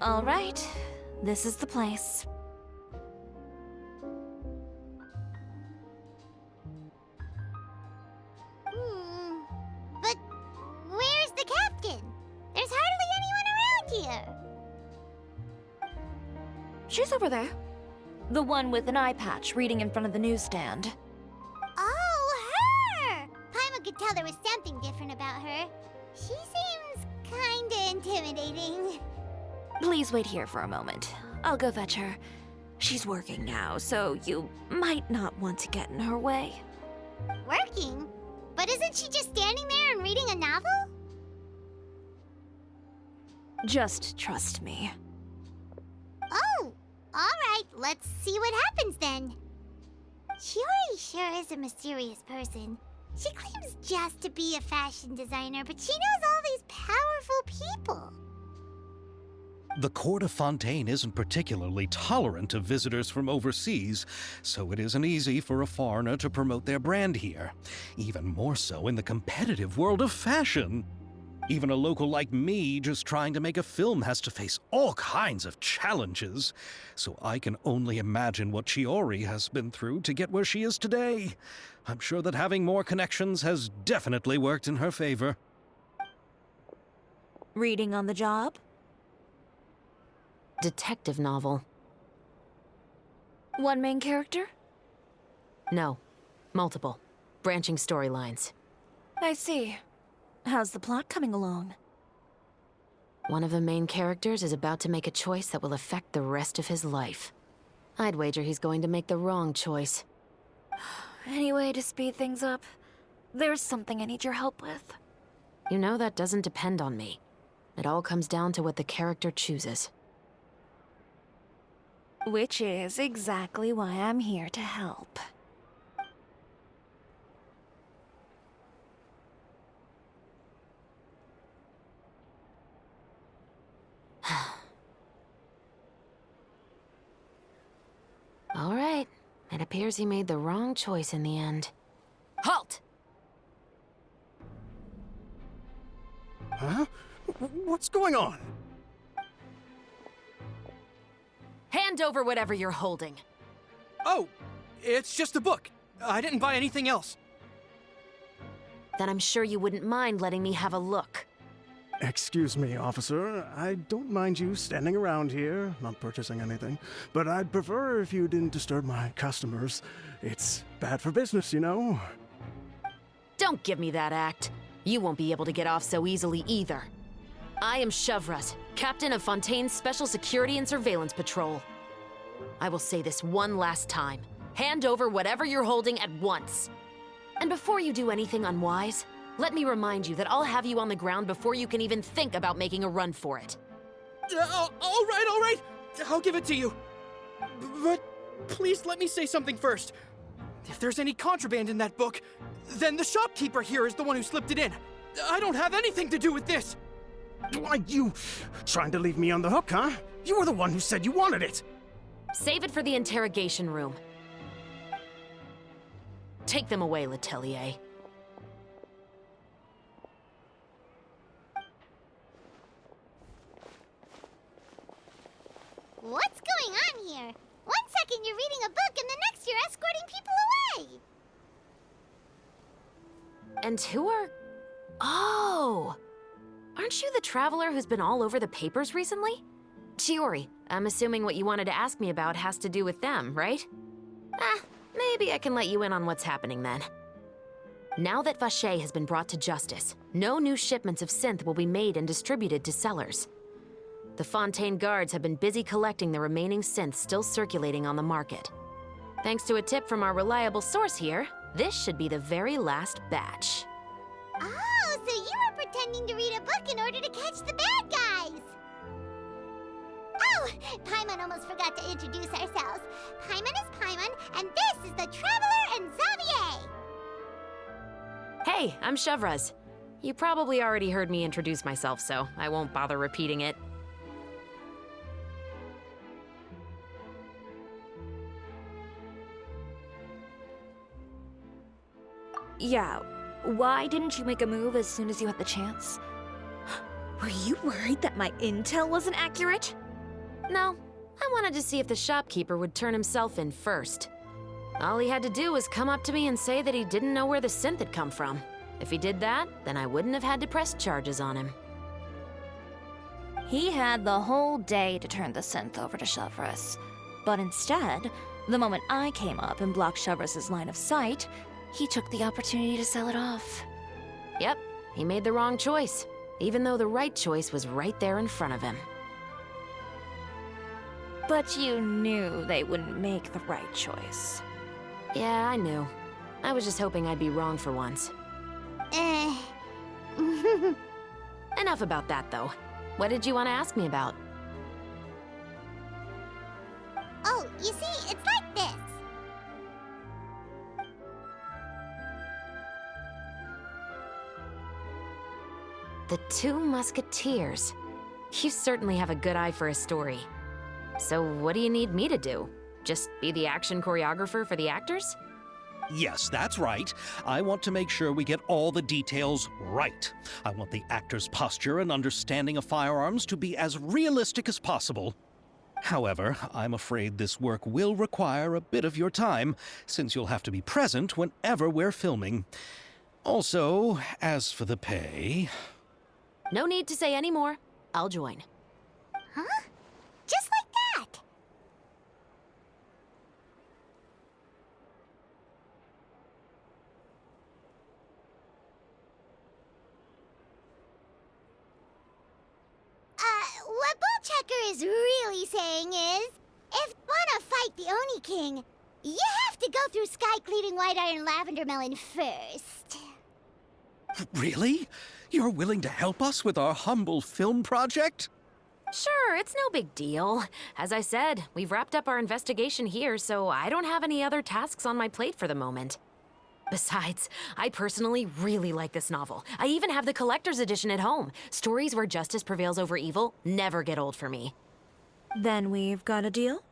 All right, this is the place. But where's the captain? There's hardly anyone around here. She's over there. The one with an eye patch reading in front of the newsstand. Oh, her! Paimon could tell there was something different about her. She seems kinda intimidating. Please wait here for a moment. I'll go fetch her. She's working now, so you might not want to get in her way. Working? But isn't she just standing there and reading a novel? Just trust me. Oh, alright, let's see what happens then. Shiori sure is a mysterious person. She claims just to be a fashion designer, but she knows all these powerful people. The court of Fontaine isn't particularly tolerant of visitors from overseas, so it isn't easy for a foreigner to promote their brand here. Even more so in the competitive world of fashion. Even a local like me just trying to make a film has to face all kinds of challenges, so I can only imagine what Shiori has been through to get where she is today. I'm sure that having more connections has definitely worked in her favor. Reading on the job? Detective novel. One main character? No. Multiple. Branching storylines. I see. How's the plot coming along? One of the main characters is about to make a choice that will affect the rest of his life. I'd wager he's going to make the wrong choice. Any way to speed things up? There's something I need your help with. You know that doesn't depend on me. It all comes down to what the character chooses. Which is exactly why I'm here to help. All right. It appears he made the wrong choice in the end. Halt! Huh? What's going on? Hand over whatever you're holding. Oh, it's just a book. I didn't buy anything else. Then I'm sure you wouldn't mind letting me have a look. Excuse me, officer. I don't mind you standing around here, not purchasing anything, but I'd prefer if you didn't disturb my customers. It's bad for business, you know? Don't give me that act. You won't be able to get off so easily either. I am Shavraz, captain of Fontaine's Special Security and Surveillance Patrol. I will say this one last time. Hand over whatever you're holding at once. And before you do anything unwise, let me remind you that I'll have you on the ground before you can even think about making a run for it. All right. I'll give it to you. But please let me say something first. If there's any contraband in that book, then the shopkeeper here is the one who slipped it in. I don't have anything to do with this. Why, you trying to leave me on the hook, huh? You were the one who said you wanted it. Save it for the interrogation room. Take them away, Letelier. What's going on here? One second you're reading a book and the next you're escorting people away. And who are... Oh! Aren't you the traveler who's been all over the papers recently? Shiori, I'm assuming what you wanted to ask me about has to do with them, right? Maybe I can let you in on what's happening then. Now that Vacher has been brought to justice, no new shipments of synth will be made and distributed to sellers. The Fontaine guards have been busy collecting the remaining synths still circulating on the market. Thanks to a tip from our reliable source here, this should be the very last batch. Oh, so you were pretending to read a book in order to catch the bad guys. Oh, Paimon almost forgot to introduce ourselves. Paimon is Paimon, and this is the Traveler and Xavier. Hey, I'm Shavraz. You probably already heard me introduce myself, so I won't bother repeating it. Yeah, why didn't you make a move as soon as you had the chance? Were you worried that my intel wasn't accurate? No, I wanted to see if the shopkeeper would turn himself in first. All he had to do was come up to me and say that he didn't know where the synth had come from. If he did that, then I wouldn't have had to press charges on him. He had the whole day to turn the synth over to Chevreuse. But instead, the moment I came up and blocked Chevreuse's line of sight, he took the opportunity to sell it off. Yep, he made the wrong choice, even though the right choice was right there in front of him. But you knew they wouldn't make the right choice. Yeah, I knew. I was just hoping I'd be wrong for once. Enough about that, though. What did you want to ask me about? Oh, you see, it's like this. The Two Musketeers. You certainly have a good eye for a story. So what do you need me to do? Just be the action choreographer for the actors? Yes, that's right. I want to make sure we get all the details right. I want the actor's posture and understanding of firearms to be as realistic as possible. However, I'm afraid this work will require a bit of your time, since you'll have to be present whenever we're filming. Also, as for the pay... No need to say any more. I'll join. Huh? Just like that. What Bullchecker is really saying is, if you wanna fight the Oni King, you have to go through Sky Cleaving White Iron Lavender Melon first. Really? You're willing to help us with our humble film project? Sure, it's no big deal. As I said, we've wrapped up our investigation here, so I don't have any other tasks on my plate for the moment. Besides, I personally really like this novel. I even have the collector's edition at home. Stories where justice prevails over evil never get old for me. Then we've got a deal?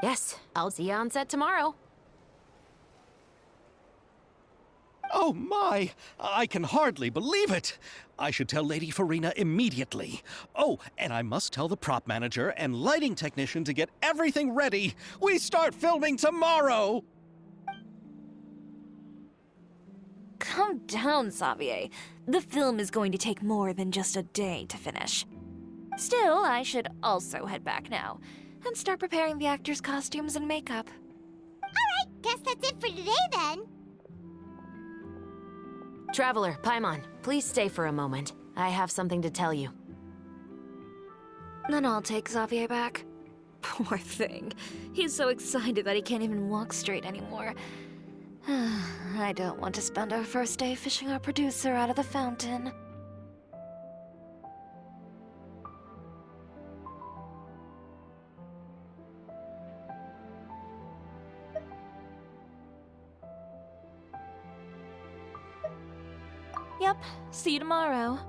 Yes, I'll see you on set tomorrow. Oh my! I can hardly believe it! I should tell Lady Farina immediately. Oh, and I must tell the prop manager and lighting technician to get everything ready. We start filming tomorrow! Calm down, Xavier. The film is going to take more than just a day to finish. Still, I should also head back now and start preparing the actors' costumes and makeup. Alright, guess that's it for today then. Traveler, Paimon, please stay for a moment. I have something to tell you. Then I'll take Xavier back. Poor thing. He's so excited that he can't even walk straight anymore. I don't want to spend our first day fishing our producer out of the fountain. Yep, see you tomorrow.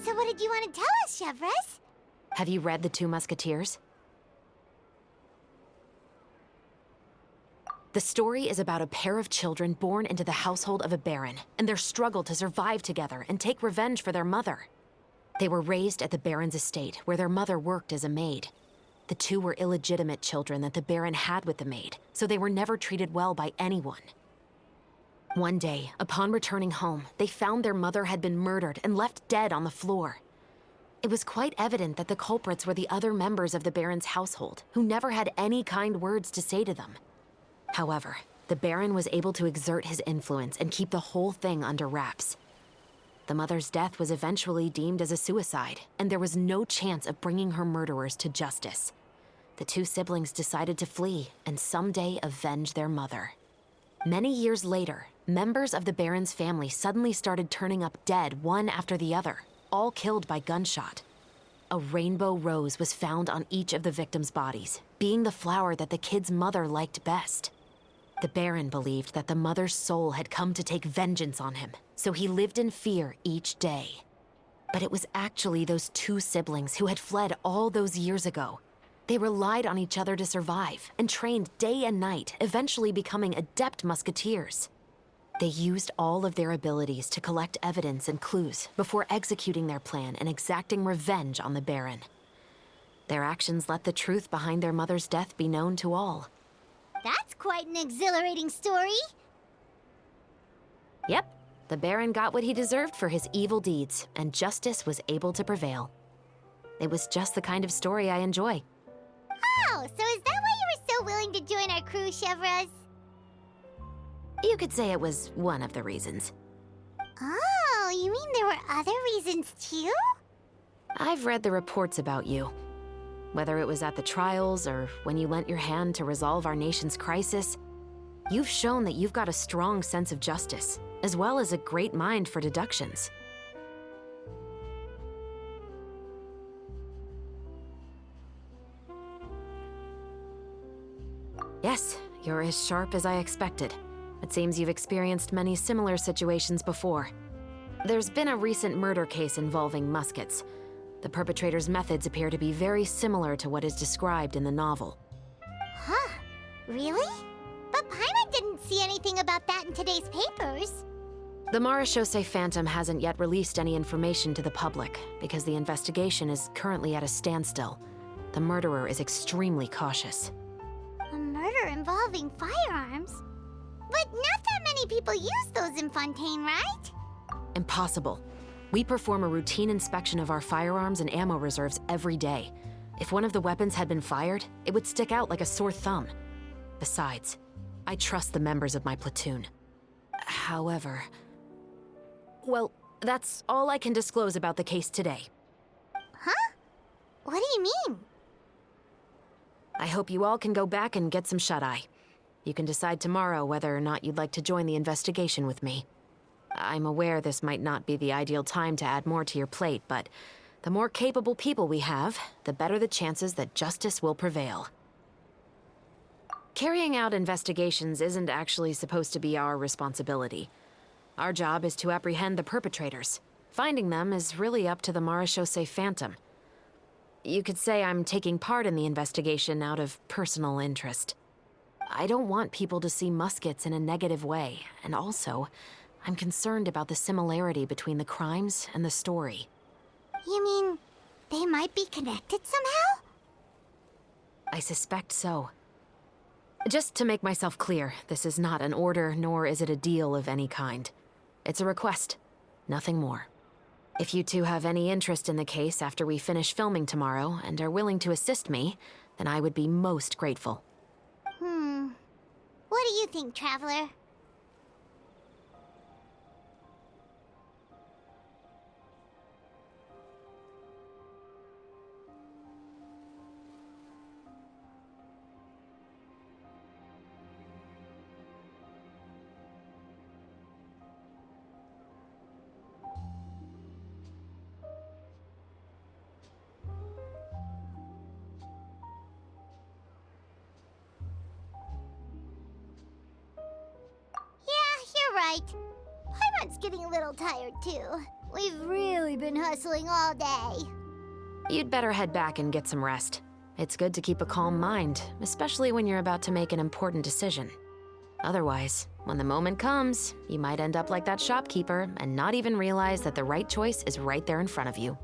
So what did you want to tell us, Chevreuse? Have you read The Two Musketeers? The story is about a pair of children born into the household of a baron and their struggle to survive together and take revenge for their mother. They were raised at the baron's estate, where their mother worked as a maid. The two were illegitimate children that the baron had with the maid, so they were never treated well by anyone. One day, upon returning home, they found their mother had been murdered and left dead on the floor. It was quite evident that the culprits were the other members of the baron's household, who never had any kind words to say to them. However, the baron was able to exert his influence and keep the whole thing under wraps. The mother's death was eventually deemed as a suicide, and there was no chance of bringing her murderers to justice. The two siblings decided to flee and someday avenge their mother. Many years later, members of the baron's family suddenly started turning up dead one after the other, all killed by gunshot. A rainbow rose was found on each of the victims' bodies, being the flower that the kid's mother liked best. The Baron believed that the mother's soul had come to take vengeance on him, so he lived in fear each day. But it was actually those two siblings who had fled all those years ago. They relied on each other to survive and trained day and night, eventually becoming adept musketeers. They used all of their abilities to collect evidence and clues before executing their plan and exacting revenge on the Baron. Their actions let the truth behind their mother's death be known to all. That's quite an exhilarating story. Yep, the Baron got what he deserved for his evil deeds, and justice was able to prevail. It was just the kind of story I enjoy. Oh, so is that why you were so willing to join our crew, Chevraz? You could say it was one of the reasons. Oh, you mean there were other reasons too? I've read the reports about you. Whether it was at the trials or when you lent your hand to resolve our nation's crisis, you've shown that you've got a strong sense of justice, as well as a great mind for deductions. Yes, you're as sharp as I expected. It seems you've experienced many similar situations before. There's been a recent murder case involving Muskets. The perpetrator's methods appear to be very similar to what is described in the novel. Huh? Really? But Paimon didn't see anything about that in today's papers. The Marechaussee Phantom hasn't yet released any information to the public because the investigation is currently at a standstill. The murderer is extremely cautious. A murder involving firearms? But not that many people use those in Fontaine, right? Impossible. We perform a routine inspection of our firearms and ammo reserves every day. If one of the weapons had been fired, it would stick out like a sore thumb. Besides, I trust the members of my platoon. However... Well, that's all I can disclose about the case today. Huh? What do you mean? I hope you all can go back and get some shut-eye. You can decide tomorrow whether or not you'd like to join the investigation with me. I'm aware this might not be the ideal time to add more to your plate, but the more capable people we have, the better the chances that justice will prevail. Carrying out investigations isn't actually supposed to be our responsibility. Our job is to apprehend the perpetrators. Finding them is really up to the Marechaussee Phantom. You could say I'm taking part in the investigation out of personal interest. I don't want people to see Muskets in a negative way, and also, I'm concerned about the similarity between the crimes and the story. You mean they might be connected somehow? I suspect so. Just to make myself clear, this is not an order, nor is it a deal of any kind. It's a request, nothing more. If you two have any interest in the case after we finish filming tomorrow and are willing to assist me, then I would be most grateful. What do you think, Traveler? Right. Paimon's getting a little tired too. We've really been hustling all day. You'd better head back and get some rest. It's good to keep a calm mind, especially when you're about to make an important decision. Otherwise, when the moment comes, you might end up like that shopkeeper and not even realize that the right choice is right there in front of you.